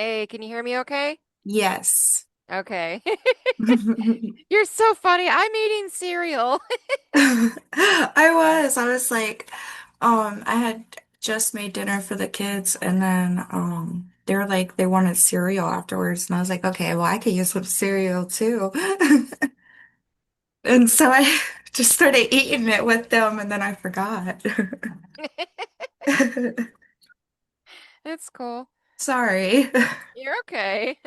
Hey, can you hear me okay? Yes. Okay. You're so funny. I'm eating cereal. I was like, I had just made dinner for the kids and then they were like they wanted cereal afterwards and I was like, okay, well I could use some cereal too. And so I just started eating it with them and then I forgot. It's cool. Sorry. You're okay.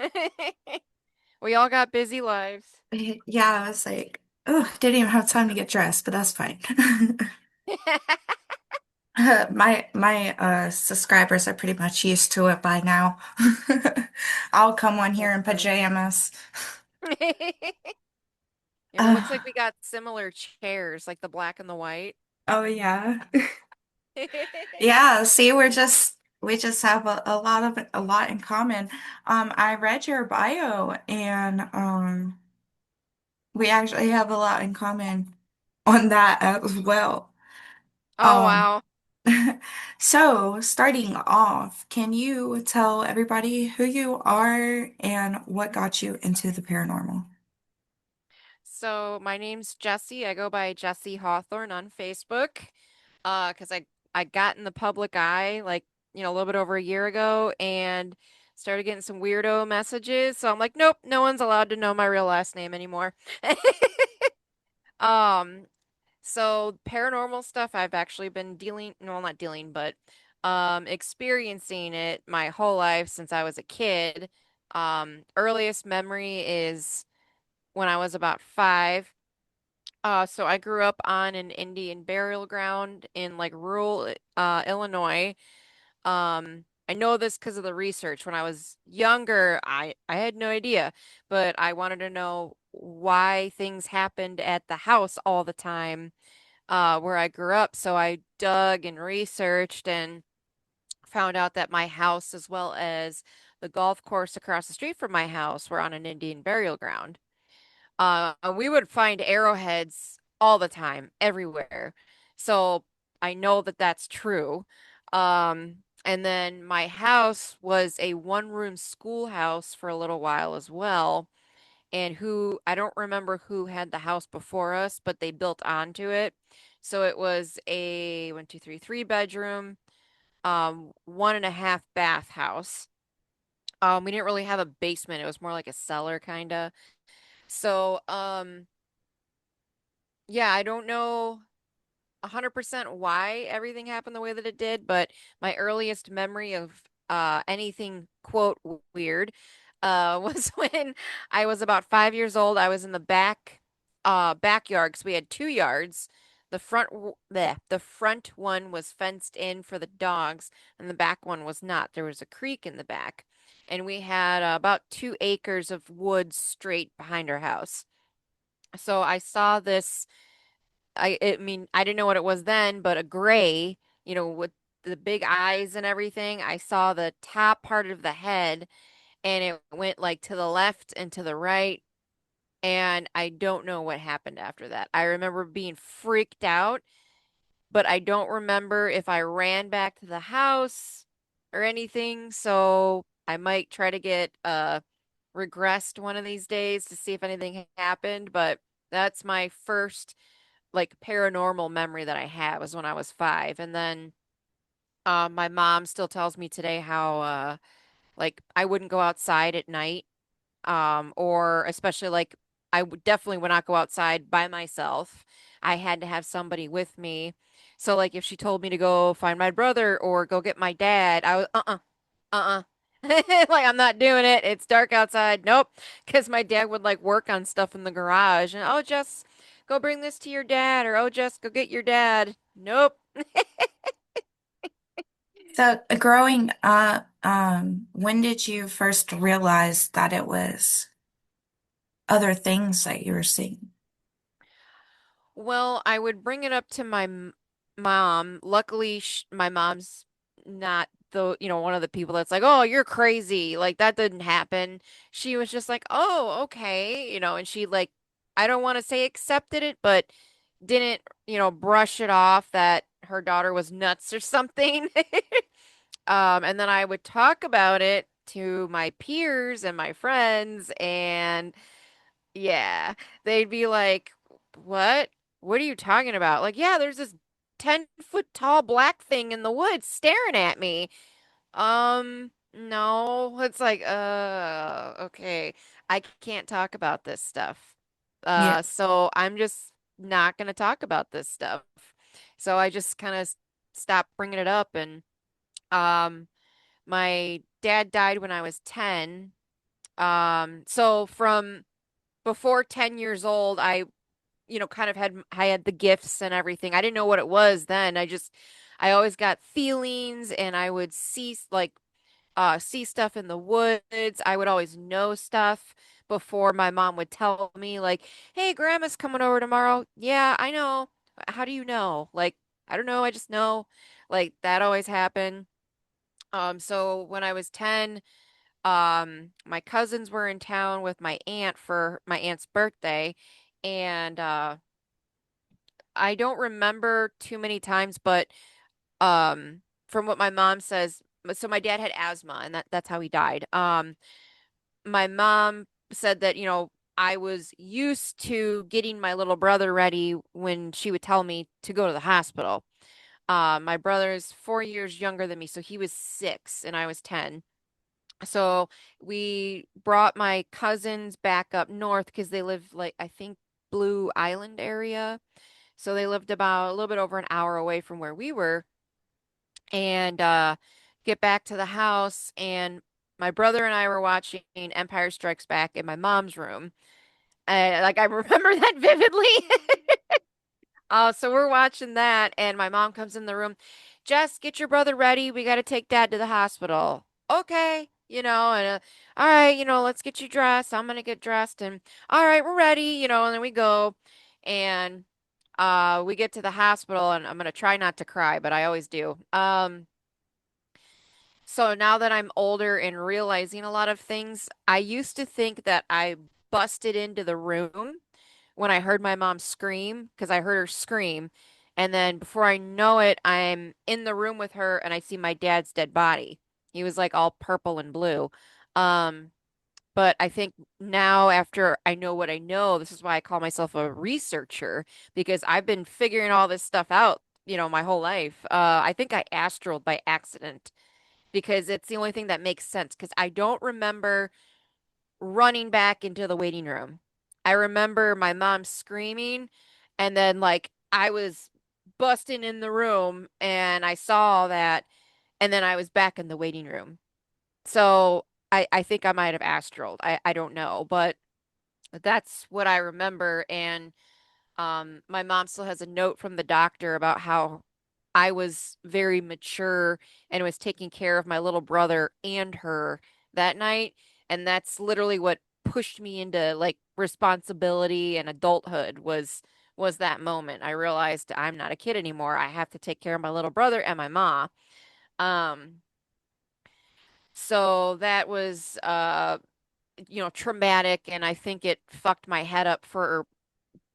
We all got busy lives. Yeah, I was like, oh, didn't even have time to get dressed, but that's fine. My subscribers are pretty much used to it by now. I'll come on here That's in funny. pajamas. It looks Uh, like we got similar chairs, like the black and the white. oh yeah. Yeah, see, we just have a lot in common. I read your bio and we actually have a lot in common on that as well. Oh, Um wow. so starting off, can you tell everybody who you are and what got you into the paranormal? So my name's Jessiy. I go by Jessiy Hawthorne on Facebook. Because I got in the public eye like, a little bit over a year ago and started getting some weirdo messages. So I'm like, nope, no one's allowed to know my real last name anymore. Um, so paranormal stuff I've actually been dealing, well, not dealing, but experiencing it my whole life since I was a kid. Earliest memory is when I was about 5. So I grew up on an Indian burial ground in like rural Illinois. I know this because of the research. When I was younger, I had no idea, but I wanted to know why things happened at the house all the time, where I grew up. So I dug and researched and found out that my house, as well as the golf course across the street from my house, were on an Indian burial ground. We would find arrowheads all the time, everywhere. So I know that that's true. And then my house was a one-room schoolhouse for a little while as well. And I don't remember who had the house before us, but they built onto it. So it was a one, two, three bedroom, 1.5 bath house. We didn't really have a basement. It was more like a cellar kind of. So, yeah, I don't know 100% why everything happened the way that it did, but my earliest memory of anything quote weird was when I was about 5 years old. I was in the backyard because we had 2 yards. The front one was fenced in for the dogs, and the back one was not. There was a creek in the back, and we had about 2 acres of woods straight behind our house. So I saw this. I mean, I didn't know what it was then, but a gray, with the big eyes and everything. I saw the top part of the head and it went like to the left and to the right. And I don't know what happened after that. I remember being freaked out, but I don't remember if I ran back to the house or anything. So I might try to get regressed one of these days to see if anything happened. But that's my first like paranormal memory that I had was when I was 5. And then my mom still tells me today how like I wouldn't go outside at night, or especially like definitely would not go outside by myself. I had to have somebody with me. So like if she told me to go find my brother or go get my dad, I was uh-uh. Like I'm not doing it. It's dark outside. Nope. Because my dad would like work on stuff in the garage and oh just go bring this to your dad or oh just go get your dad. Nope. So, growing up, when did you first realize that it was other things that you were seeing? Well, I would bring it up to my mom. Luckily, my mom's not one of the people that's like, "Oh, you're crazy." Like that didn't happen. She was just like, "Oh, okay," and she like I don't want to say accepted it, but didn't, brush it off that her daughter was nuts or something. And then I would talk about it to my peers and my friends, and yeah, they'd be like, "What? What are you talking about?" Like, "Yeah, there's this 10-foot tall black thing in the woods staring at me." No. It's like, okay. I can't talk about this stuff. Yeah. So I'm just not gonna talk about this stuff. So I just kind of stopped bringing it up, and um my dad died when I was 10. So from before 10 years old, kind of I had the gifts and everything. I didn't know what it was then. I always got feelings, and I would see stuff in the woods. I would always know stuff before my mom would tell me, like, "Hey, grandma's coming over tomorrow." Yeah, I know. How do you know? Like, I don't know, I just know. Like, that always happened. So when I was 10, my cousins were in town with my aunt for my aunt's birthday, and I don't remember too many times, but from what my mom says, so my dad had asthma, and that's how he died. My mom said that, I was used to getting my little brother ready when she would tell me to go to the hospital. My brother is 4 years younger than me, so he was 6 and I was 10. So we brought my cousins back up north because they live, like, I think, Blue Island area. So they lived about a little bit over an hour away from where we were, and get back to the house, and my brother and I were watching Empire Strikes Back in my mom's room. Like, I remember that vividly. So we're watching that, and my mom comes in the room. "Jess, get your brother ready. We got to take dad to the hospital." Okay, and all right, let's get you dressed. I'm gonna get dressed, and all right, we're ready, and then we go, and we get to the hospital, and I'm gonna try not to cry, but I always do. So now that I'm older and realizing a lot of things, I used to think that I busted into the room when I heard my mom scream, because I heard her scream. And then before I know it, I'm in the room with her, and I see my dad's dead body. He was like all purple and blue. Um, but I think now, after I know what I know, this is why I call myself a researcher, because I've been figuring all this stuff out, my whole life. I think I astraled by accident because it's the only thing that makes sense, because I don't remember running back into the waiting room. I remember my mom screaming, and then, like, I was busting in the room and I saw all that, and then I was back in the waiting room. So I think I might have astraled. I don't know, but that's what I remember. And my mom still has a note from the doctor about how I was very mature and was taking care of my little brother and her that night. And that's literally what pushed me into, like, responsibility and adulthood was that moment. I realized I'm not a kid anymore. I have to take care of my little brother and my mom. Um, so that was traumatic, and I think it fucked my head up for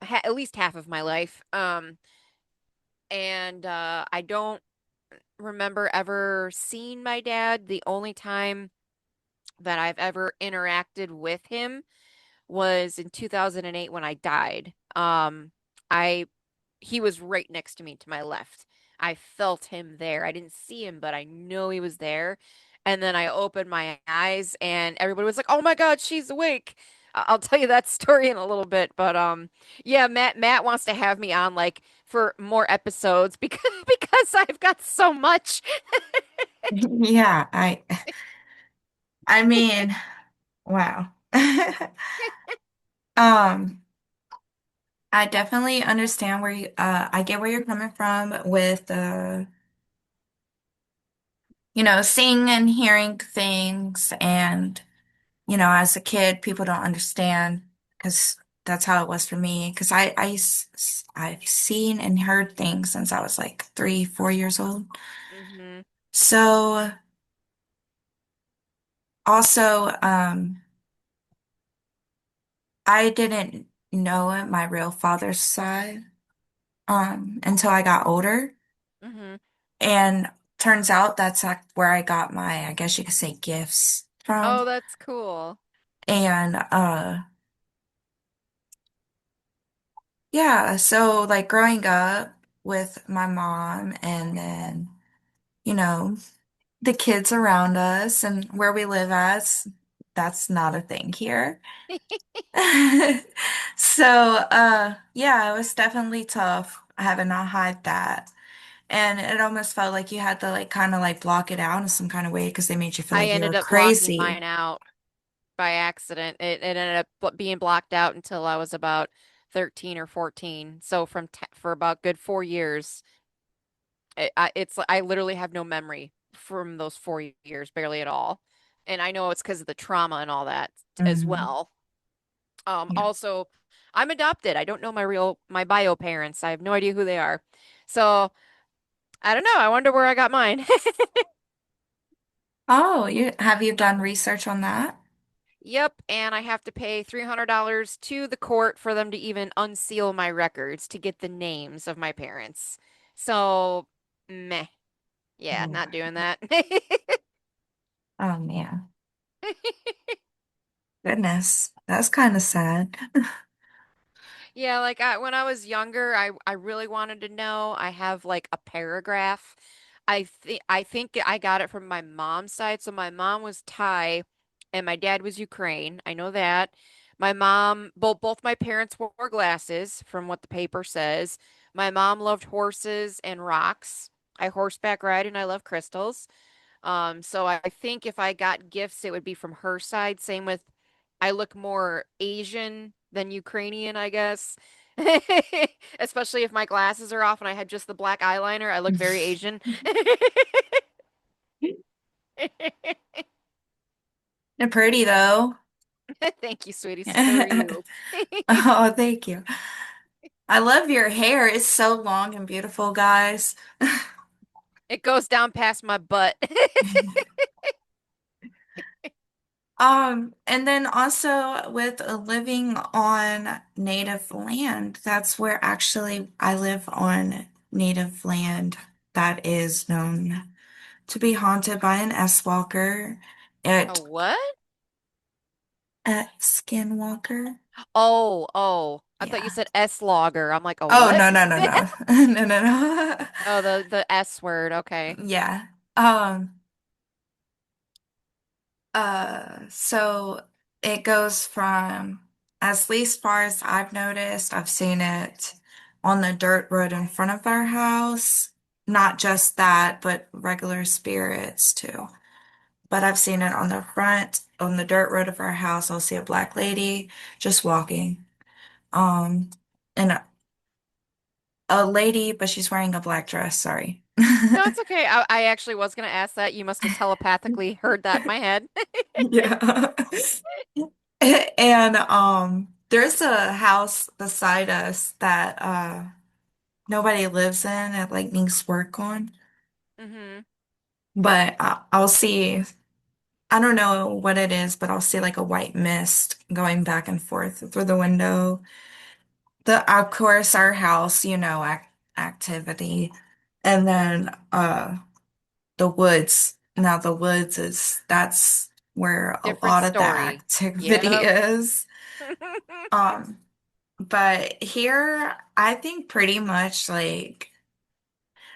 at least half of my life. And I don't remember ever seeing my dad. The only time that I've ever interacted with him was in 2008 when I died. I He was right next to me to my left. I felt him there. I didn't see him, but I know he was there. And then I opened my eyes, and everybody was like, "Oh my God, she's awake." I'll tell you that story in a little bit, but yeah, Matt wants to have me on, like, for more episodes because I've got so much. Yeah, I mean, wow. Um, I definitely understand where I get where you're coming from with seeing and hearing things, and as a kid, people don't understand because that's how it was for me. Because I've seen and heard things since I was like 3, 4 years old. Hmm. So also, I didn't know my real father's side until I got older. Hmm. And turns out that's where I got my, I guess you could say, gifts. from. Oh, that's cool. And yeah, so like growing up with my mom and then, you know, the kids around us and where we live at, that's not a thing here. So, yeah, it was definitely tough having to hide that. And it almost felt like you had to like kind of like block it out in some kind of way because they made you feel I like you were ended up blocking crazy. mine out by accident. It ended up being blocked out until I was about 13 or 14. So from t for about good 4 years, I literally have no memory from those 4 years, barely at all. And I know it's because of the trauma and all that as Mm, well. yeah. Also, I'm adopted. I don't know my bio parents. I have no idea who they are. So I don't know. I wonder where I got mine. Oh, you done research on that? Yep, and I have to pay $300 to the court for them to even unseal my records to get the names of my parents. So, meh. Yeah, Oh, not doing that. oh man. Goodness. That's kind of sad. Yeah, like when I was younger, I really wanted to know. I have like a paragraph. I think I got it from my mom's side. So my mom was Thai and my dad was Ukraine. I know that. My mom, both my parents wore glasses from what the paper says. My mom loved horses and rocks. I horseback ride and I love crystals. So I think if I got gifts, it would be from her side. Same with, I look more Asian than Ukrainian, I guess. Especially if my glasses are off and I had just the black eyeliner, I look very Asian. They're pretty though. Thank you, sweetie. So are you. Oh, thank you. I love your hair. It's so long and beautiful, guys. It goes down past my butt. And then also with living on native land, that's where actually I live on native land that is known to be haunted by an S-walker A at what? Skinwalker. Oh. I thought you Yeah. said S-logger. I'm like, a Oh, what? no, no, no, no. No, no, no. Oh, the S word. Okay. Yeah. Um, so it goes from, as least far as I've noticed, I've seen it on the dirt road in front of our house. Not just that, but regular spirits too. But I've seen it on the front, on the dirt road of our house. I'll see a black lady just walking. Um, and a lady, but she's wearing a black dress, sorry. No, it's okay. I actually was going to ask that. You must have telepathically heard that in my head. Yeah. And there's a house beside us that nobody lives in. It like needs work on. Hmm. But I'll see, I don't know what it is, but I'll see like a white mist going back and forth through the window. Of course, our house, activity. And then the woods. Now the woods that's where a Different lot of the story. activity Yep. is. Um, but here, I think pretty much like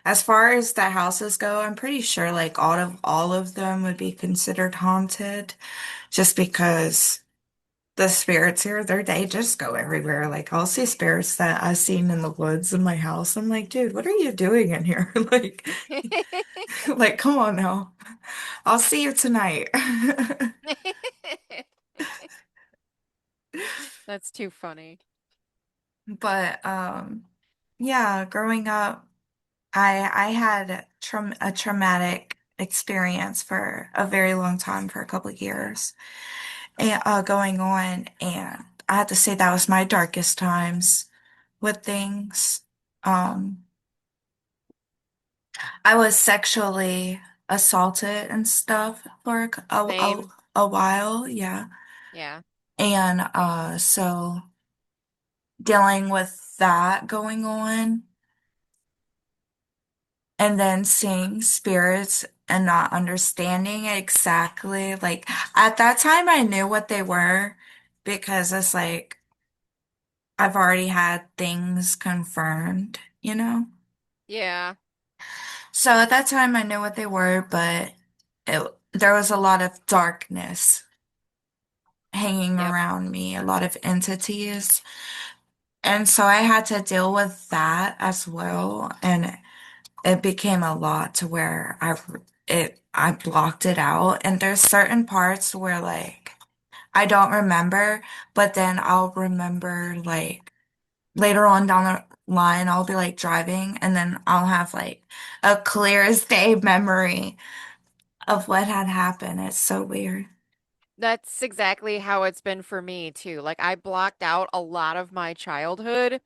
as far as the houses go, I'm pretty sure like all of them would be considered haunted just because the spirits here, they just go everywhere. Like I'll see spirits that I've seen in the woods in my house. I'm like, dude, what are you doing in here? Like, like, come on now. I'll see you tonight. That's too funny. But yeah, growing up, I had a traumatic experience for a very long time, for a couple of years, and going on, and I have to say that was my darkest times with things. Um, I was sexually assaulted and stuff for Same. a while, yeah, Yeah. and so dealing with that going on. and then seeing spirits and not understanding exactly. Like at that time, I knew what they were because it's like I've already had things confirmed, you know? Yeah. So at that time, I knew what they were, but there was a lot of darkness hanging Yep. around me, a lot of entities. And so I had to deal with that as well. And it became a lot to where I blocked it out. And there's certain parts where like I don't remember, but then I'll remember like later on down the line, I'll be like driving and then I'll have like a clear as day memory of what had happened. It's so weird. That's exactly how it's been for me too. Like I blocked out a lot of my childhood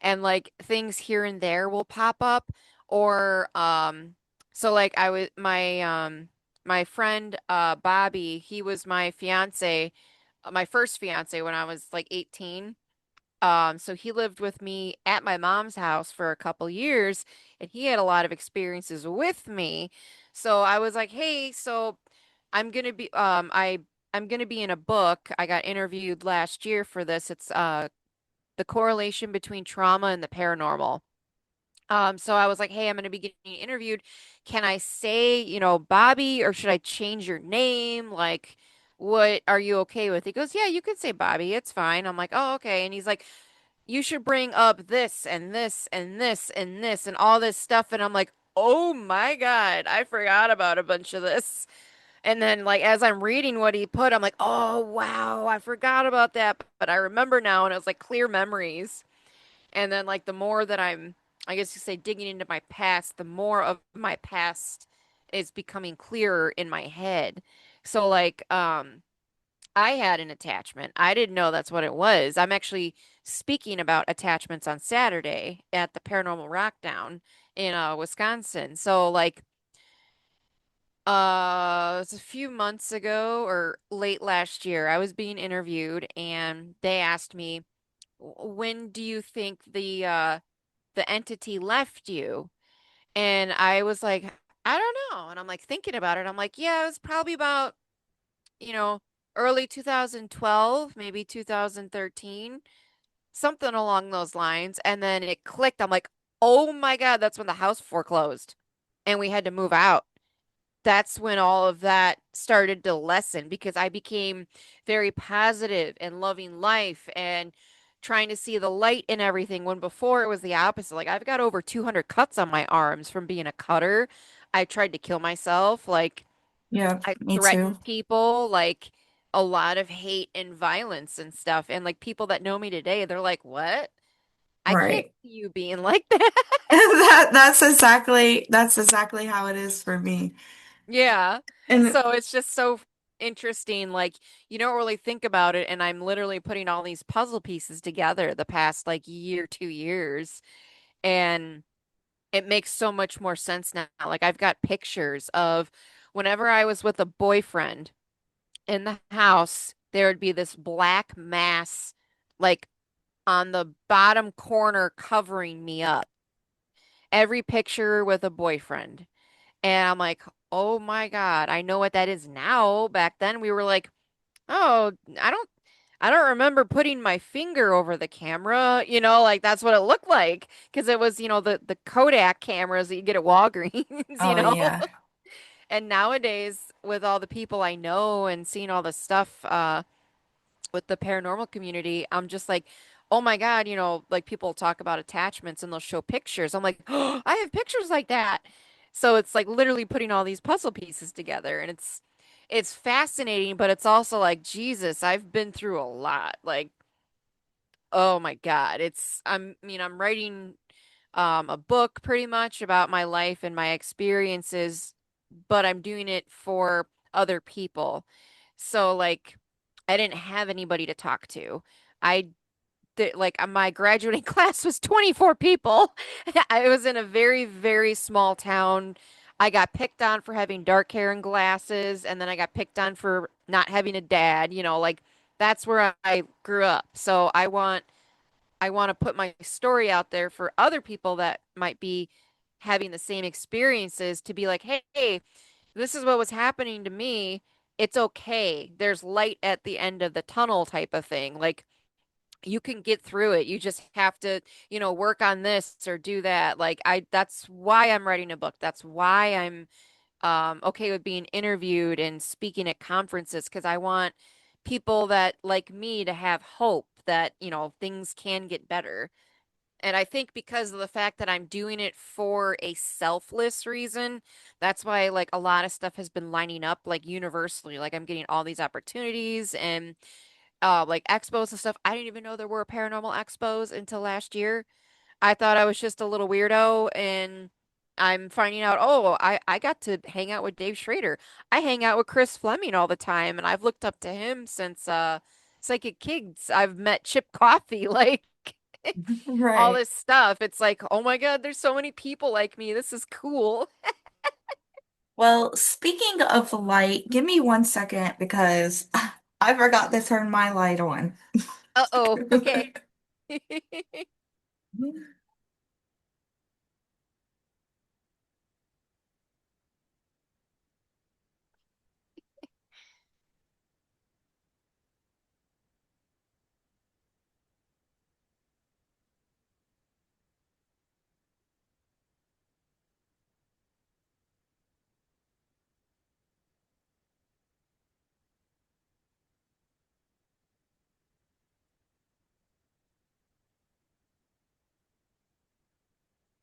and like things here and there will pop up or so like I was my friend Bobby, he was my fiance, my first fiance when I was like 18. So he lived with me at my mom's house for a couple years, and he had a lot of experiences with me. So I was like, "Hey, so I'm gonna be I'm gonna be in a book. I got interviewed last year for this. It's the correlation between trauma and the paranormal." So I was like, "Hey, I'm gonna be getting interviewed. Can I say, Bobby, or should I change your name? Like, what are you okay with?" He goes, "Yeah, you can say Bobby. It's fine." I'm like, "Oh, okay." And he's like, "You should bring up this and this and this and this and all this stuff." And I'm like, "Oh my God, I forgot about a bunch of this." And then, like, as I'm reading what he put, I'm like, "Oh, wow, I forgot about that." But I remember now, and it was like clear memories. And then, like, the more that I guess you say, digging into my past, the more of my past is becoming clearer in my head. So, like, I had an attachment. I didn't know that's what it was. I'm actually speaking about attachments on Saturday at the Paranormal Rockdown in Wisconsin. So like it was a few months ago or late last year, I was being interviewed and they asked me, When do you think the entity left you?" And I was like, "I don't know." And I'm like thinking about it. I'm like, "Yeah, it was probably about, you know, early 2012, maybe 2013, something along those lines." And then it clicked. I'm like, "Oh my God, that's when the house foreclosed and we had to move out." That's when all of that started to lessen because I became very positive and loving life and trying to see the light in everything when before it was the opposite. Like I've got over 200 cuts on my arms from being a cutter. I tried to kill myself. Like Yeah, I me too. threatened people, like a lot of hate and violence and stuff. And like people that know me today, they're like, "What? I can't Right. see you being like that." That's exactly how it is for me. Yeah. And So it's just so interesting. Like, you don't really think about it. And I'm literally putting all these puzzle pieces together the past like year, 2 years. And it makes so much more sense now. Like, I've got pictures of whenever I was with a boyfriend in the house, there would be this black mass, like on the bottom corner covering me up. Every picture with a boyfriend. And I'm like, "Oh my God, I know what that is now." Back then we were like, "Oh, I don't remember putting my finger over the camera." Like that's what it looked like because it was, the Kodak cameras that you get at Walgreens, oh yeah. And nowadays with all the people I know and seeing all the stuff with the paranormal community, I'm just like, "Oh my God," like people talk about attachments and they'll show pictures. I'm like, "Oh, I have pictures like that." So it's like literally putting all these puzzle pieces together and it's fascinating, but it's also like, Jesus, I've been through a lot. Like, oh my God. I'm writing a book pretty much about my life and my experiences, but I'm doing it for other people. So like I didn't have anybody to talk to. I like my graduating class was 24 people. I was in a very, very small town. I got picked on for having dark hair and glasses, and then I got picked on for not having a dad, like that's where I grew up. So I want to put my story out there for other people that might be having the same experiences to be like, hey, this is what was happening to me. It's okay. There's light at the end of the tunnel type of thing. Like you can get through it. You just have to, work on this or do that. Like that's why I'm writing a book. That's why I'm okay with being interviewed and speaking at conferences because I want people that like me to have hope that, things can get better. And I think because of the fact that I'm doing it for a selfless reason, that's why like a lot of stuff has been lining up like universally. Like I'm getting all these opportunities and like expos and stuff. I didn't even know there were paranormal expos until last year. I thought I was just a little weirdo and I'm finding out, oh, I got to hang out with Dave Schrader. I hang out with Chris Fleming all the time and I've looked up to him since Psychic Kids. I've met Chip Coffee, like all Right. this stuff. It's like, oh my God, there's so many people like me. This is cool. Well, speaking of light, give me 1 second because I forgot to turn my light on. Uh-oh. Okay.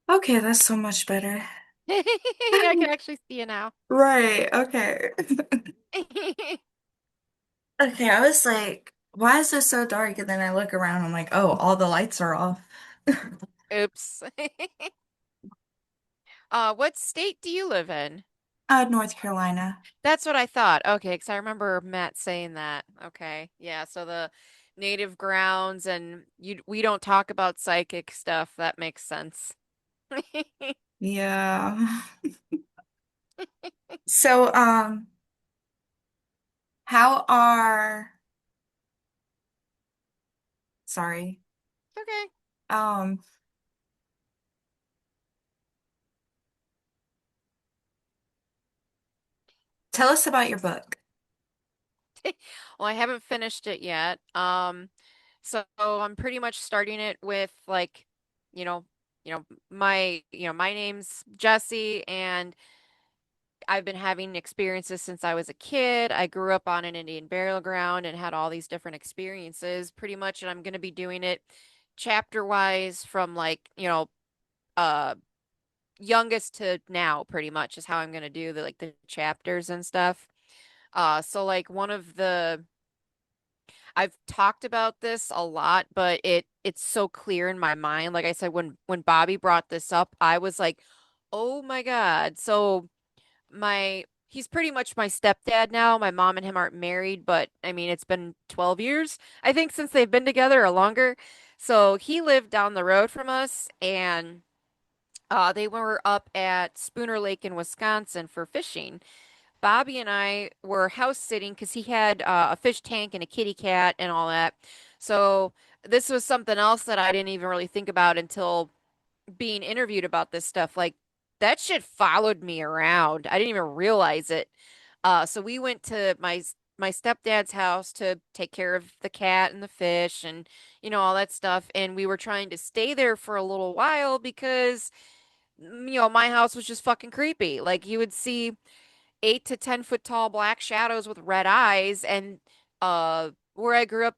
Okay, that's so much better. I can actually see you now. Right, okay. Okay, I was like, why is this so dark? And then I look around, I'm like, oh, all the lights are off. Oops. What state do you live in? North Carolina. That's what I thought. Okay, because I remember Matt saying that. Okay. Yeah, so the native grounds and we don't talk about psychic stuff. That makes sense. Yeah. So, how are, sorry, Okay. um, tell us about your book. Well, I haven't finished it yet. So I'm pretty much starting it with like, you know, my name's Jesse and I've been having experiences since I was a kid. I grew up on an Indian burial ground and had all these different experiences pretty much, and I'm going to be doing it chapter wise from like, uh youngest to now pretty much is how I'm going to do the chapters and stuff. So like one of the I've talked about this a lot, but it's so clear in my mind. Like I said, when Bobby brought this up, I was like, "Oh my God." So my he's pretty much my stepdad now. My mom and him aren't married, but I mean, it's been 12 years, I think, since they've been together or longer. So he lived down the road from us and they were up at Spooner Lake in Wisconsin for fishing. Bobby and I were house sitting because he had a fish tank and a kitty cat and all that. So this was something else that I didn't even really think about until being interviewed about this stuff. Like that shit followed me around. I didn't even realize it. So we went to my stepdad's house to take care of the cat and the fish and all that stuff. And we were trying to stay there for a little while because my house was just fucking creepy. Like you would see 8 to 10 foot tall black shadows with red eyes and where I grew up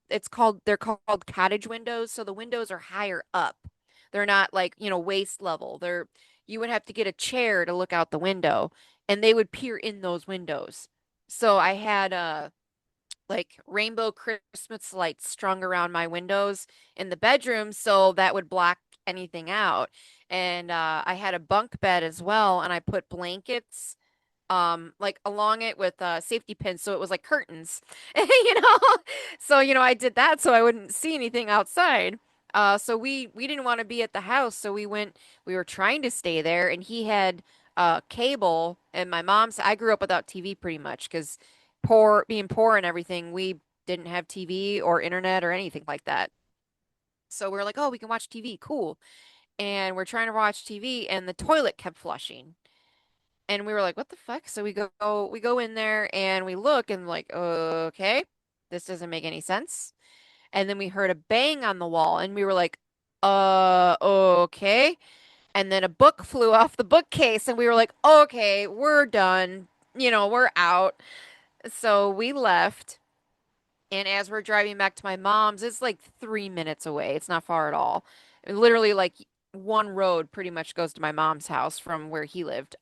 they're called cottage windows, so the windows are higher up. They're not like, waist level. You would have to get a chair to look out the window and they would peer in those windows. So I had like rainbow Christmas lights strung around my windows in the bedroom so that would block anything out. And I had a bunk bed as well and I put blankets like along it with safety pins so it was like curtains. you know so I did that so I wouldn't see anything outside. So we didn't want to be at the house, so we were trying to stay there and he had cable, and my mom's I grew up without TV pretty much because being poor and everything, we didn't have TV or internet or anything like that. So we are like, oh, we can watch TV, cool. and we're trying to watch TV and the toilet kept flushing. And we were like, what the fuck? So we go in there and we look and like, okay, this doesn't make any sense. And then we heard a bang on the wall and we were like, okay. And then a book flew off the bookcase and we were like, okay, we're done. We're out. So we left. And as we're driving back to my mom's, it's like 3 minutes away. It's not far at all. Literally, like one road pretty much goes to my mom's house from where he lived.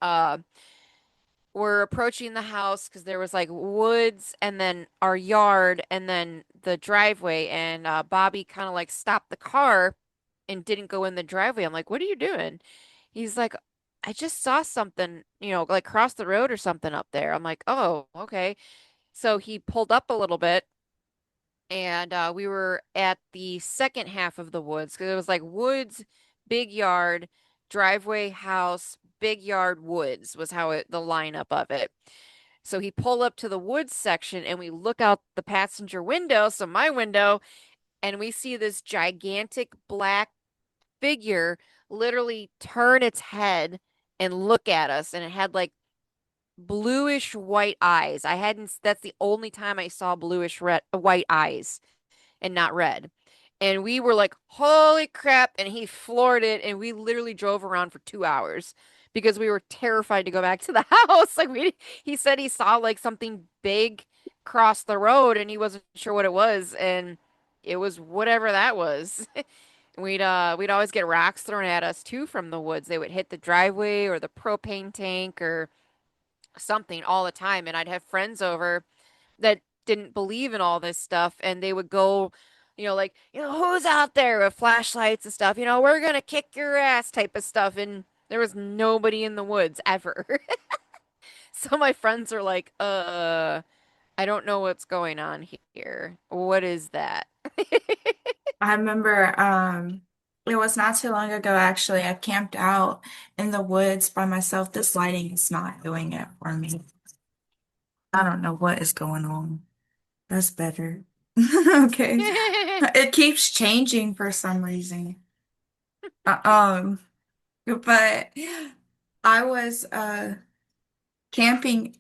We're approaching the house because there was like woods and then our yard and then the driveway. And Bobby kind of like stopped the car and didn't go in the driveway. I'm like, what are you doing? He's like, I just saw something, like cross the road or something up there. I'm like, oh, okay. So he pulled up a little bit and we were at the second half of the woods because it was like woods, big yard, driveway, house, big yard, woods was how the lineup of it. So he pulled up to the woods section and we look out the passenger window, so my window, and we see this gigantic black figure literally turn its head and look at us, and it had like bluish white eyes. That's the only time I saw bluish red white eyes and not red. And we were like, holy crap. And he floored it. And we literally drove around for 2 hours because we were terrified to go back to the house. He said he saw like something big cross the road and he wasn't sure what it was. And it was whatever that was. We'd always get rocks thrown at us too from the woods. They would hit the driveway or the propane tank or something all the time. And I'd have friends over that didn't believe in all this stuff and they would go, like, who's out there with flashlights and stuff, we're gonna kick your ass type of stuff. And there was nobody in the woods ever. So my friends are like, I don't know what's going on here. What is that? I remember it was not too long ago actually. I camped out in the woods by myself. This lighting is not doing it for me. I don't know what is going on. That's better. Okay. It keeps changing for some reason. Uh, Um, but I was camping.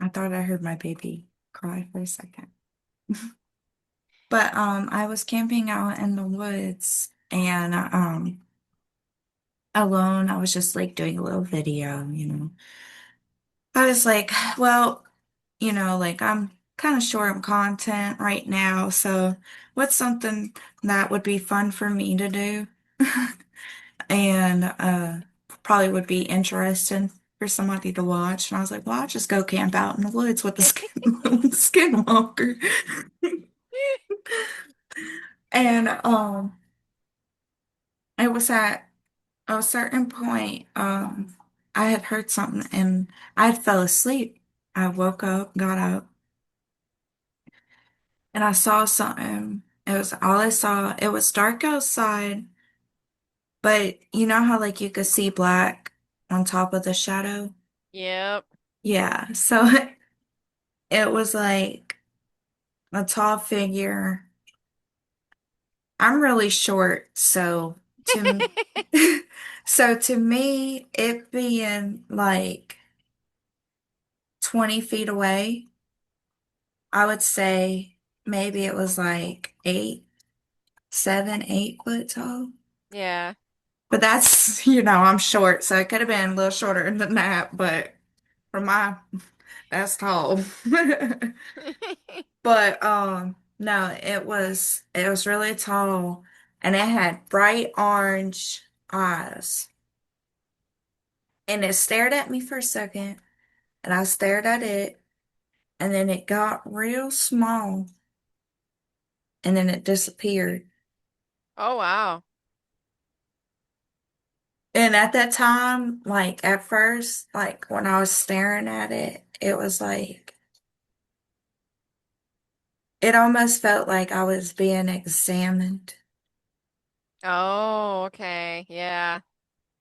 I thought I heard my baby cry for a second. But I was camping out in the woods and alone. I was just like doing a little video. I was like, well, like I'm kind of short on content right now, so what's something that would be fun for me to do? And probably would be interesting for somebody to watch. And I was like, well, I'll just go camp out in the woods with the skinwalker. And it was at a certain point, I had heard something and I had fell asleep. I woke up, got up, and I saw something. It was all I saw. It was dark outside, but you know how like you could see black on top of the shadow? Yep. Yeah. So it was like a tall figure. I'm really short, so to so to me, it being like 20 feet away, I would say maybe it was like 8 tall. Yeah. But that's, I'm short, so it could have been a little shorter than that, but for that's tall. But no, it was really tall and it had bright orange eyes. And it stared at me for a second and I stared at it and then it got real small and then it disappeared. Oh, wow. And at that time, like at first, like when I was staring at it, it was like it almost felt like I was being examined. Oh, okay. Yeah.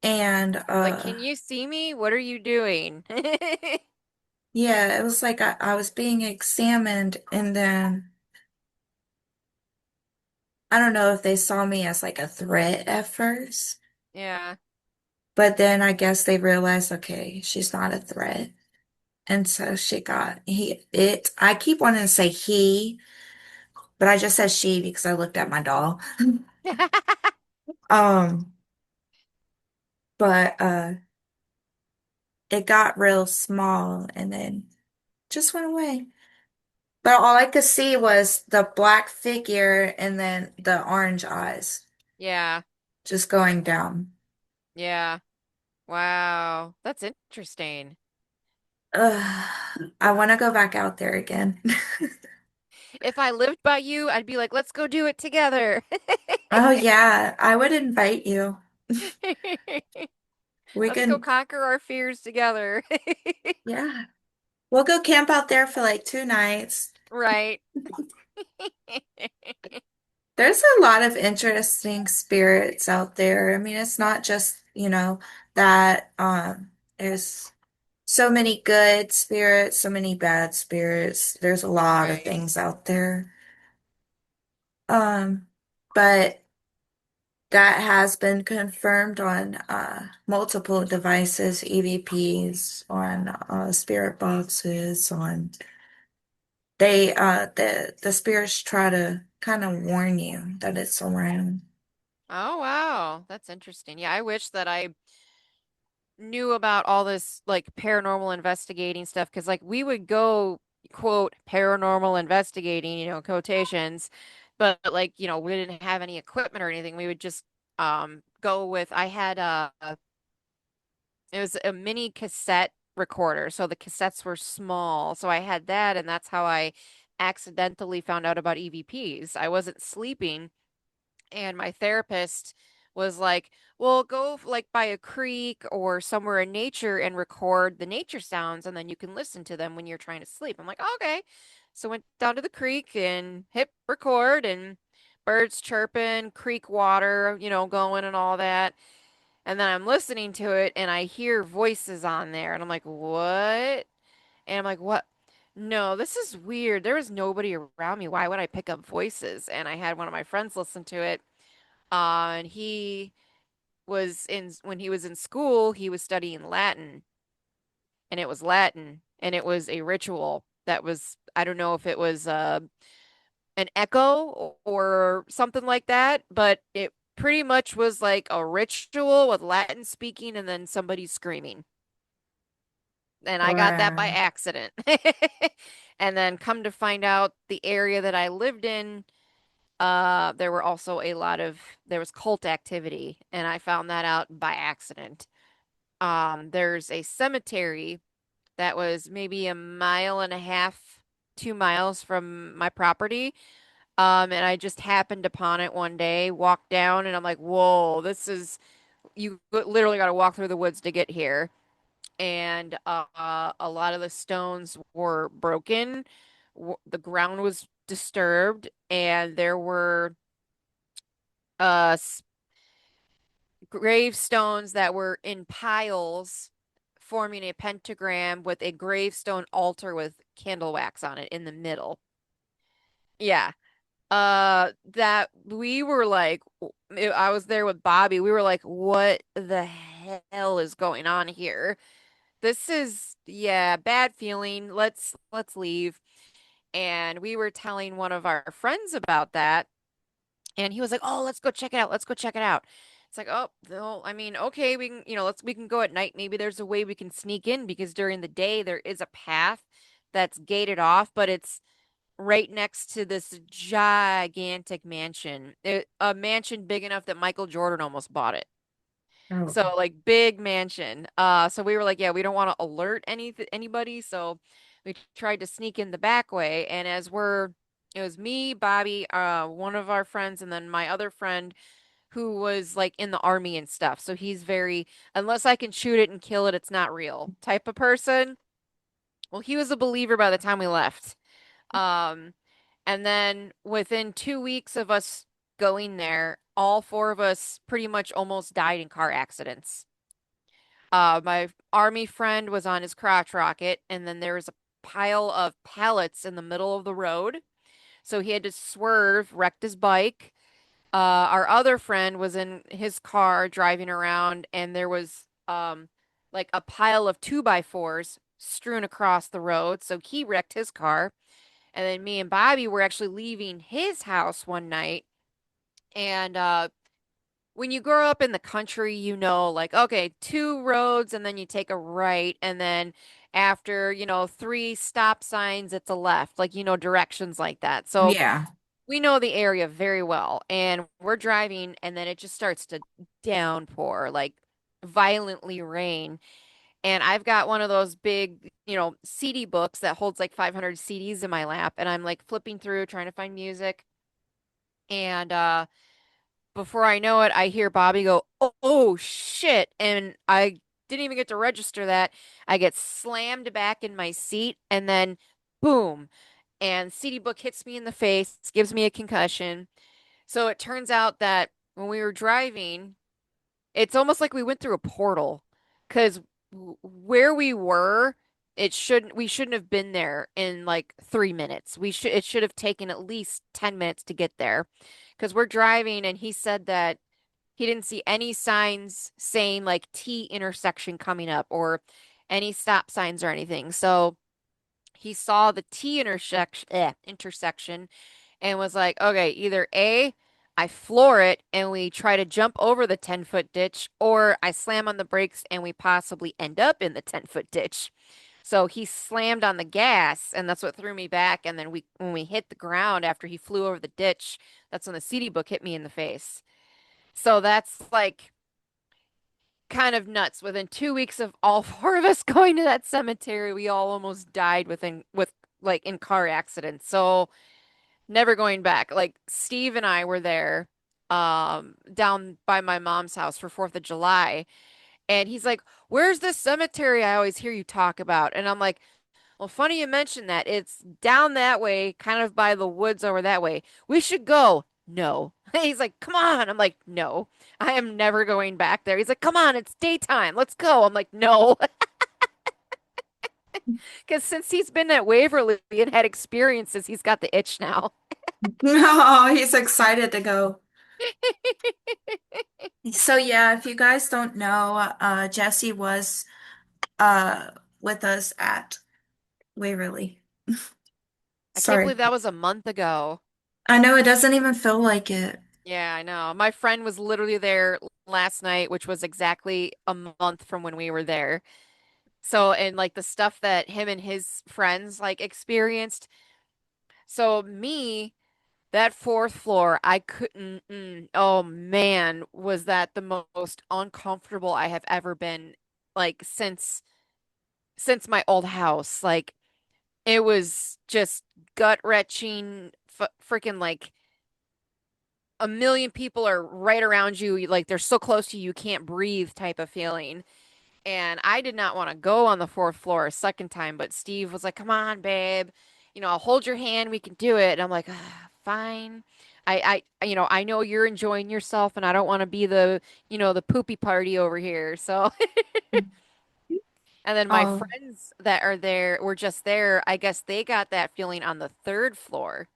And Like, can you see me? What are you doing? yeah, it was like I was being examined and then I don't know if they saw me as like a threat at first, Yeah. but then I guess they realized, okay, she's not a threat. And so I keep wanting to say he, but I just said she because I looked at my doll. Um, but it got real small and then just went away. But all I could see was the black figure and then the orange eyes Yeah. just going down. Yeah. Wow. That's interesting. I want to go back out there again. If I lived by you, I'd be like, let's go do it together. Oh yeah, I would invite you. We Let's go can, conquer our fears together. yeah, we'll go camp out there for like 2 nights. Right. There's a lot of interesting spirits out there. I mean, it's not just, that there's so many good spirits, so many bad spirits. There's a lot of Right. things out there. Um, but that has been confirmed on multiple devices, EVPs, on spirit boxes, on the spirits try to kind of warn you that it's around. Oh, wow. That's interesting. Yeah, I wish that I knew about all this like paranormal investigating stuff because like we would go quote paranormal investigating, quotations, but like, we didn't have any equipment or anything. We would just go with I had it was a mini cassette recorder, so the cassettes were small. So I had that and that's how I accidentally found out about EVPs. I wasn't sleeping and my therapist was like, "Well, go like by a creek or somewhere in nature and record the nature sounds, and then you can listen to them when you're trying to sleep." I'm like, "Okay." So went down to the creek and hit record and birds chirping, creek water, going and all that. And then I'm listening to it and I hear voices on there, and I'm like, "What?" And I'm like, "What?" No, this is weird. There was nobody around me. Why would I pick up voices? And I had one of my friends listen to it and he was in when he was in school, he was studying Latin, and it was Latin, and it was a ritual that was I don't know if it was an echo or something like that, but it pretty much was like a ritual with Latin speaking and then somebody screaming. And I got that by Wow. accident. And then come to find out the area that I lived in, there were also there was cult activity, and I found that out by accident. There's a cemetery that was maybe a mile and a half, 2 miles from my property. And I just happened upon it one day, walked down, and I'm like, whoa, you literally got to walk through the woods to get here. And a lot of the stones were broken. The ground was disturbed, and there were uh gravestones that were in piles forming a pentagram with a gravestone altar with candle wax on it in the middle. Yeah. That we were like I was there with Bobby. We were like, what the hell is going on here? This is yeah, bad feeling. Let's leave. And we were telling one of our friends about that. And he was like, "Oh, let's go check it out. Let's go check it out." It's like, "Oh, no, I mean, okay, we can go at night. Maybe there's a way we can sneak in because during the day there is a path that's gated off, but it's right next to this gigantic mansion. A mansion big enough that Michael Jordan almost bought it. Oh, So like big mansion. So we were like, yeah, we don't want to alert anybody, so we tried to sneak in the back way. And it was me, Bobby, one of our friends, and then my other friend who was like in the army and stuff. So he's very, unless I can shoot it and kill it, it's not real type of person. Well, he was a believer by the time we left. Um, and then within 2 weeks of us going there, all four of us pretty much almost died in car accidents. My army friend was on his crotch rocket, and then there was a pile of pallets in the middle of the road. So he had to swerve, wrecked his bike. Our other friend was in his car driving around, and there was like a pile of two by fours strewn across the road. So he wrecked his car. And then me and Bobby were actually leaving his house one night. And when you grow up in the country, you know, like, okay, two roads, and then you take a right. And then after, three stop signs, it's a left, like, directions like that. So Yeah. we know the area very well, and we're driving, and then it just starts to downpour, like violently rain. And I've got one of those big, CD books that holds like 500 CDs in my lap, and I'm like flipping through trying to find music. And before I know it, I hear Bobby go, oh shit. And I didn't even get to register that. I get slammed back in my seat, and then boom. And CD book hits me in the face, gives me a concussion. So it turns out that when we were driving, it's almost like we went through a portal because where we were, we shouldn't have been there in like 3 minutes. It should have taken at least 10 minutes to get there because we're driving, and he said that he didn't see any signs saying like T intersection coming up or any stop signs or anything. So he saw the intersection and was like, okay, either A, I floor it and we try to jump over the 10-foot ditch, or I slam on the brakes and we possibly end up in the 10-foot ditch. So he slammed on the gas, and that's what threw me back. And then when we hit the ground after he flew over the ditch, that's when the CD book hit me in the face. So that's like kind of nuts. Within 2 weeks of all four of us going to that cemetery, we all almost died with like in car accidents. So never going back. Like Steve and I were there down by my mom's house for 4th of July, and he's like, "Where's this cemetery I always hear you talk about?" And I'm like, "Well, funny you mention that. It's down that way, kind of by the woods over that way. We should go." No. He's like, "Come on." I'm like, "No. I am never going back there." He's like, "Come on, it's daytime. Let's go." I'm like, "No." Because since he's been at Waverly and had experiences, he's got the itch now. No, he's excited to go. So yeah, if you guys don't know, Jesse was uh with us at Waverly. I can't Sorry. believe that was a month ago. I know it doesn't even feel like it. Yeah, I know. My friend was literally there last night, which was exactly a month from when we were there. So, and like the stuff that him and his friends like experienced. So, me, that fourth floor, I couldn't, oh man, was that the most uncomfortable I have ever been like since my old house. Like it was just gut-wrenching, freaking like a million people are right around you, like they're so close to you, you can't breathe type of feeling. And I did not want to go on the fourth floor a second time, but Steve was like, "Come on, babe. I'll hold your hand. We can do it." And I'm like, Fine. I know you're enjoying yourself, and I don't want to be the poopy party over here." So, and then my Oh, friends that are there were just there. I guess they got that feeling on the third floor.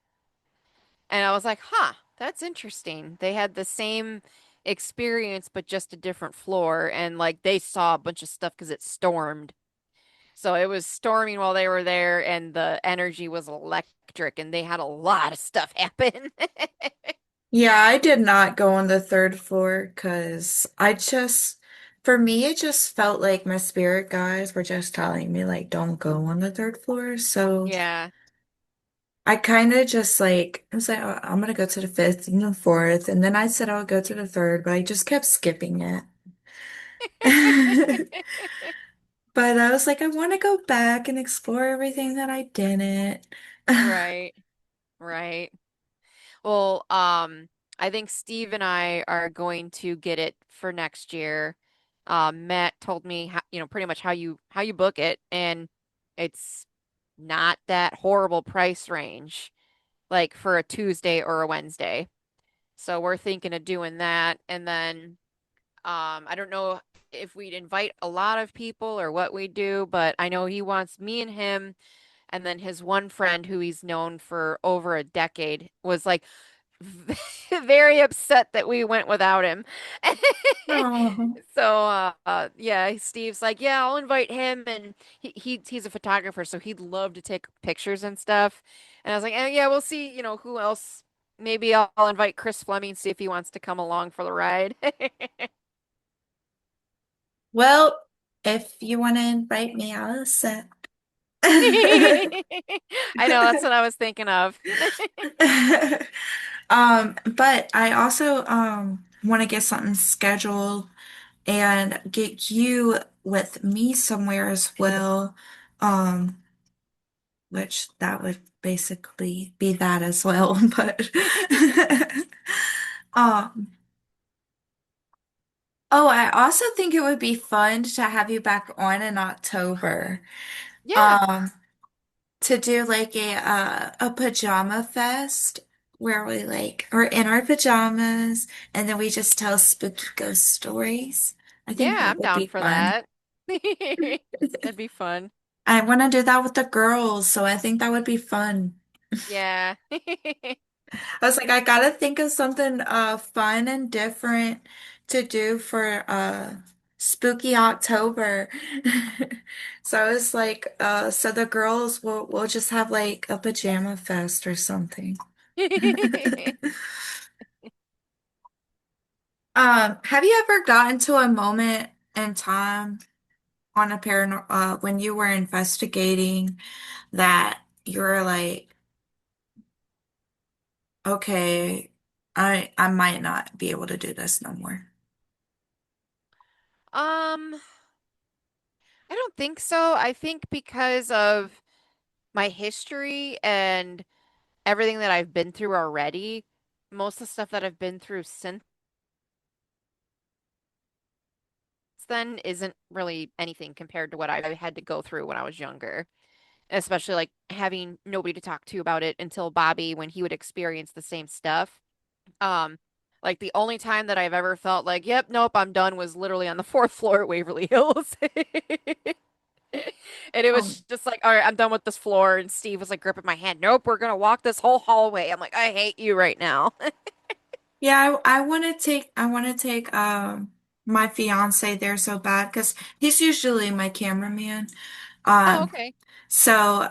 And I was like, huh, that's interesting. They had the same experience, but just a different floor. And like they saw a bunch of stuff because it stormed. So it was storming while they were there, and the energy was electric, and they had a lot of stuff happen. yeah, I did not go on the third floor because for me, it just felt like my spirit guides were just telling me, like, don't go on the third floor. So Yeah. I kind of just like, I was like, "Oh, I'm gonna go to the fifth and the fourth." And then I said I would go to the third, but I just kept skipping it. But I was like, I want to go back and explore everything that I didn't. Right. Right. Well, I think Steve and I are going to get it for next year. Matt told me pretty much how you book it, and it's not that horrible price range, like for a Tuesday or a Wednesday. So we're thinking of doing that, and then I don't know if we'd invite a lot of people or what we'd do, but I know he wants me and him, and then his one friend who he's known for over a decade was like, very upset that we went without him. Oh. So yeah, Steve's like, yeah, I'll invite him, and he's a photographer, so he'd love to take pictures and stuff. And I was like, yeah, we'll see, who else. Maybe I'll invite Chris Fleming, see if he wants to come along for the ride. Well, if you want to invite me, I'll accept. I know, that's what I was thinking of. But I also want to get something scheduled and get you with me somewhere as well. Um, which that would basically be that as well. But um, oh, I also think it would be fun to have you back on in October. Yeah, Um, to do like a pajama fest where we're in our pajamas and then we just tell spooky ghost stories. I think yeah, that I'm would down be for fun. that. That'd be fun. I want to do that with the girls, so I think that would be fun. Yeah. I was like, I gotta think of something fun and different to do for spooky October. So I was like, so the girls will just have like a pajama fest or something. Have you ever gotten to a moment in time on a paranormal when you were investigating that you were like, okay, I might not be able to do this no more. Um, I don't think so. I think because of my history and everything that I've been through already, most of the stuff that I've been through since then isn't really anything compared to what I had to go through when I was younger. Especially like having nobody to talk to about it until Bobby when he would experience the same stuff. Um, like the only time that I've ever felt like, yep, nope, I'm done was literally on the fourth floor at Waverly Hills. And it Um, was just like, all right, I'm done with this floor. And Steve was like gripping my hand. Nope, we're gonna walk this whole hallway. I'm like, I hate you right now. yeah, I want to take my fiance there so bad because he's usually my cameraman. Oh, Um, okay. so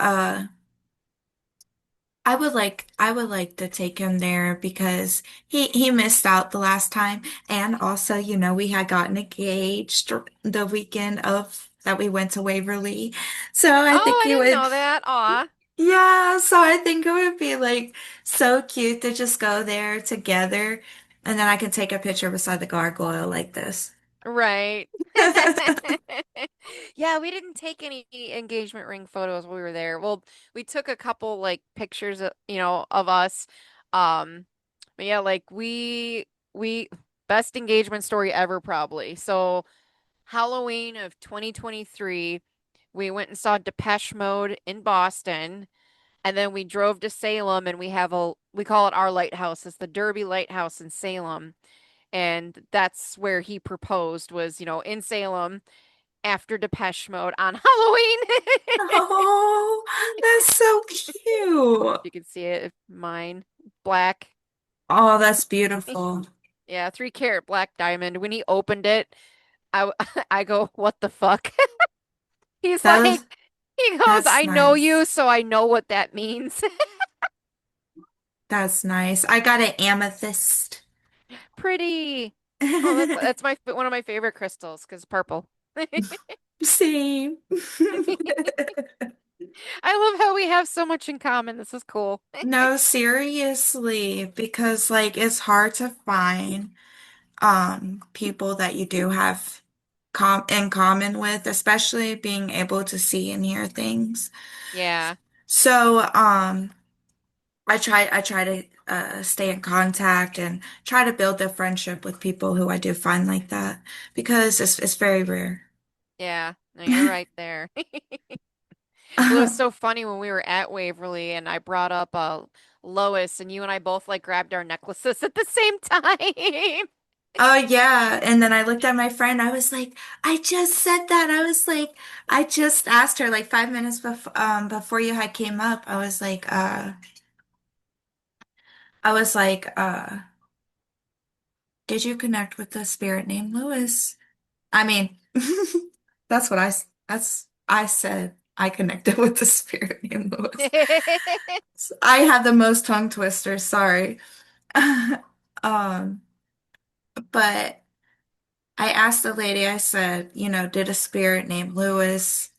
I would like to take him there because he missed out the last time, and also we had gotten engaged the weekend of that we went to Waverly, so I Oh, think I he didn't would. know that. Aw. Yeah, so I think it would be like so cute to just go there together, and then I can take a picture beside the gargoyle like this. Right. Yeah, we didn't take any engagement ring photos while we were there. Well, we took a couple like pictures of us. Um, but yeah, like we best engagement story ever probably. So Halloween of 2023, we went and saw Depeche Mode in Boston, and then we drove to Salem and we call it our lighthouse. It's the Derby Lighthouse in Salem. And that's where he proposed was, in Salem after Depeche Mode on Halloween. Oh, that's so cute. You can see it, mine, black. Oh, that's beautiful. Yeah, 3 carat black diamond. When he opened it, I go, what the fuck? He's like, That he goes, that's I know you, nice. so I know what that means. That's nice. I got an amethyst. Pretty. Oh, that's my one of my favorite crystals because purple. Same. I love how we have so much in common. This is cool. No, seriously, because like it's hard to find people that you do have in common with, especially being able to see and hear things. Yeah. So, I try to stay in contact and try to build a friendship with people who I do find like that because it's very rare. Yeah. No, you're right there. Well, it was so funny when we were at Waverly and I brought up Lois and you and I both like grabbed our necklaces at the same time. Oh yeah, and then I looked at my friend. I was like, I just said that. I was like, I just asked her like 5 minutes before you had came up. I was like, I was like, did you connect with the spirit named Lewis? I mean, I said I connected with the spirit named Lewis. I have the most tongue twisters, sorry. Um, but I asked the lady, I said, did a spirit named Lewis,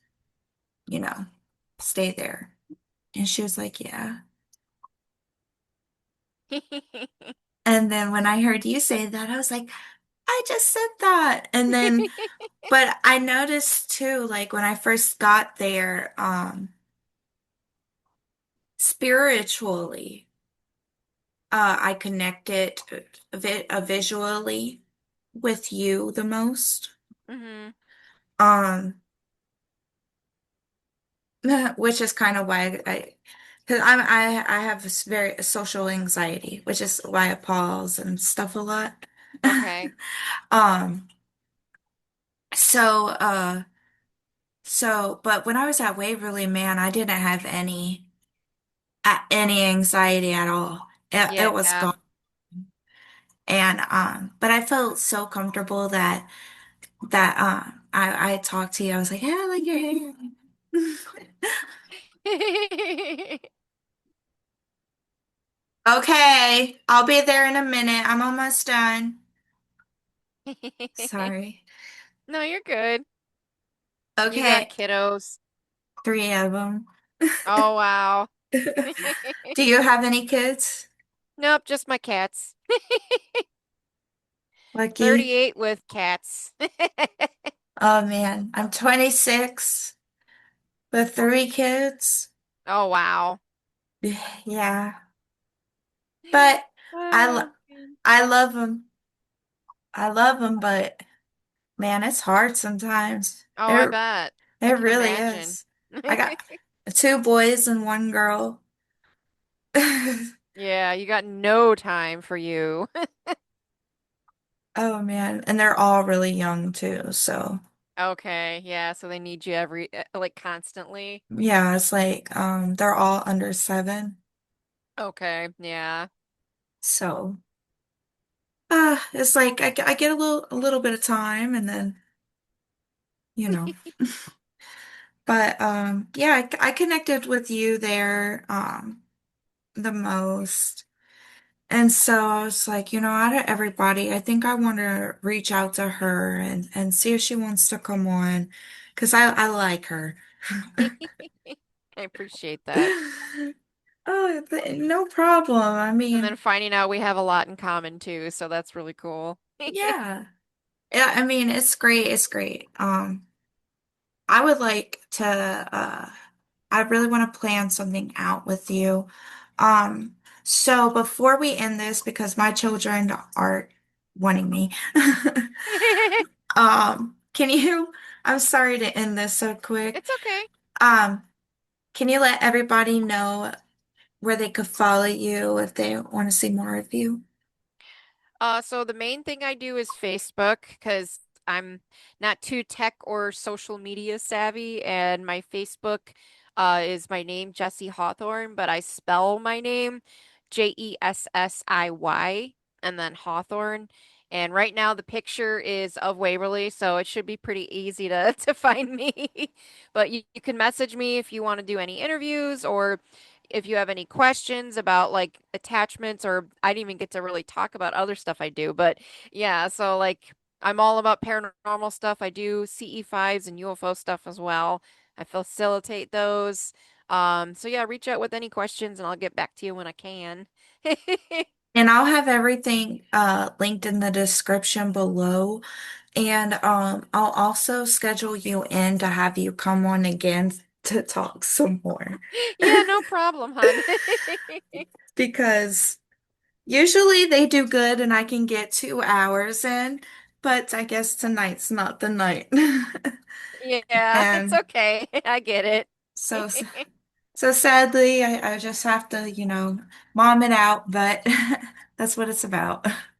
you know, stay there? And she was like, yeah. And then when I heard you say that, I was like, I just said that. And then, but I noticed too, like when I first got there, spiritually, I connected visually with you the most. Hmm. Um, which is kind of why because I have this very social anxiety, which is why I pause and stuff a lot. Okay. Um, so, but when I was at Waverly, man, I didn't have any anxiety at all. It was Yeah. gone. And, but I felt so comfortable that I talked to you. I was like, yeah, I like your hair. Okay, I'll be there in a minute. I'm almost done. Sorry. No, you're good. You got Okay, kiddos. three of them. Oh, wow. Do you have any kids? Nope, just my cats. Lucky. 38 with cats. Oh man, I'm 26 with three kids. Oh, wow. Yeah, but I lo Oh, man. I love them. I love them, but man, it's hard sometimes. Oh, I bet. It I can really imagine. is. I got two boys and one girl. Yeah, you got no time for you. Oh man, and they're all really young too, so Okay, yeah, so they need you like constantly. yeah, it's like they're all under 7. Okay, yeah. So it's like I get a little bit of time and then, you know. But yeah, I connected with you there the most. And so I was like, out of everybody, I think I want to reach out to her and see if she wants to come on because I like her. I appreciate that. Oh, no problem. I And then mean, finding out we have a lot in common too, so that's really cool. yeah. Yeah, I mean, it's great. It's great. I would like to I really want to plan something out with you. So before we end this, because my children are wanting me, can you, I'm sorry to end this so quick. It's okay. Um, can you let everybody know where they could follow you if they want to see more of you? So the main thing I do is Facebook because I'm not too tech or social media savvy, and my Facebook is my name, Jessiy Hawthorne, but I spell my name Jessiy and then Hawthorne. And right now the picture is of Waverly, so it should be pretty easy to to find me. But you can message me if you want to do any interviews or if you have any questions about like attachments, or I didn't even get to really talk about other stuff I do, but yeah, so like I'm all about paranormal stuff. I do CE5s and UFO stuff as well. I facilitate those. So yeah, reach out with any questions and I'll get back to you when I can. And I'll have everything linked in the description below. And I'll also schedule you in to have you come on again to talk some more. Yeah, no problem, hon. Because usually they do good and I can get 2 hours in, but I guess tonight's not the night. Yeah, it's And okay. I get it. so so sadly I just have to, mom it out, but that's what it's about.